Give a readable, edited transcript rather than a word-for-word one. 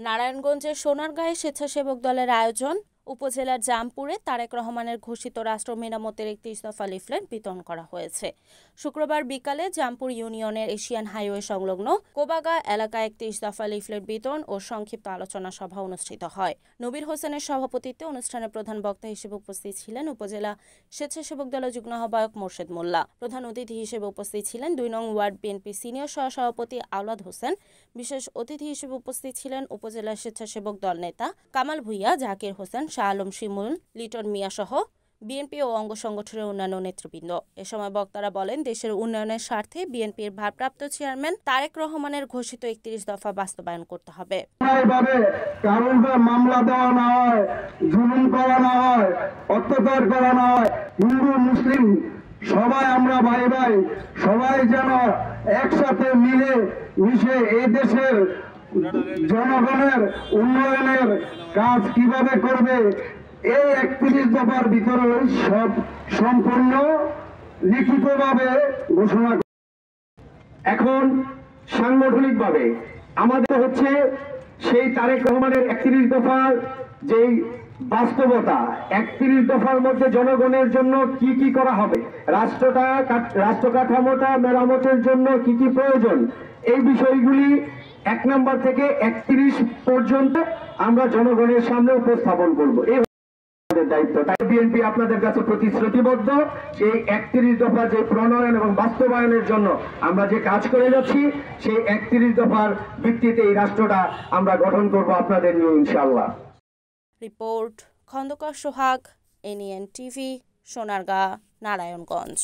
নারায়ণগঞ্জের সোনারগাঁয়ে স্বেচ্ছাসেবক দলের আয়োজন। উপজেলার জামপুরে তারেক রহমানের ঘোষিত রাষ্ট্র মেরামতের 31 দফা লিফলেট বিতরণ করা হয়েছে। শুক্রবার বিকালে জামপুর ইউনিয়নের এশিয়ান হাইওয়ে সংলগ্ন কোবাগা এলাকায় 31 দফা লিফলেট বিতরণ ও সংক্ষিপ্ত আলোচনা সভা অনুষ্ঠিত হয়। নবীর হোসেনের সভাপতিত্বে অনুষ্ঠানে প্রধান বক্তা হিসেবে উপস্থিত ছিলেন উপজেলা স্বেচ্ছাসেবক দলের যুগ্ম আহ্বায়ক মোর্শেদ মোল্লা। প্রধান অতিথি হিসেবে উপস্থিত ছিলেন 2 নং ওয়ার্ড বিএনপি সিনিয়র সহসভাপতি আওলাদ হোসেন। বিশেষ অতিথি হিসেবে উপস্থিত ছিলেন উপজেলা স্বেচ্ছাসেবক দল নেতা কামাল ভুইয়া, জাকির হোসেন, শাহ আলম শিমুল, লিটন মিয়া সহ বিএনপি ও অঙ্গ সংগঠনের অন্যান্য নেতৃবৃন্দ। এ সময় বক্তারা বলেন, দেশের উন্নয়নের স্বার্থে বিএনপির ভারপ্রাপ্ত চেয়ারম্যান তারেক রহমানের ঘোষিত 31 দফা বাস্তবায়ন করতে হবে। মামলা দেওয়া না হয়, জুলুম করা না হয়, অত্যাচার করা না হয়, হিন্দু মুসলিম সবাই আমরা ভাই ভাই, সবাই যেন একসাথে মিলে মিশে এই দেশের জনগণের উন্নয়নের কাজ কিভাবে করবে এই 31 দফার ভিতরে সব সম্পূর্ণ লিখিতভাবে ঘোষণা। এখন সাংগঠনিকভাবে আমাদের হচ্ছে সেই তারেক রহমানের 31 দফার যেই বাস্তবতা, 31 দফার মধ্যে জনগণের জন্য কি কি করা হবে, রাষ্ট্র কাঠামোটা মেরামতের জন্য কি কি প্রয়োজন, এই বিষয়গুলি 1 নম্বর থেকে 31 পর্যন্ত আমরা জনগণের সামনে উপস্থাপন করব। এই দায়িত্ব। তাই বিএনপি আপনাদের কাছে প্রতিশ্রুতিবদ্ধ সেই 31 দফা যে প্রণয়ন এবং বাস্তবায়নের জন্য আমরা যে কাজ করে যাচ্ছি, সেই 31 দফার ভিত্তিতে এই রাষ্ট্রটা আমরা গঠন করব আপনাদের নিয়ে ইনশাআল্লাহ। রিপোর্ট খন্দকার সোহাগ, এনএন টিভি, সোনারগাঁ, নারায়ণগঞ্জ।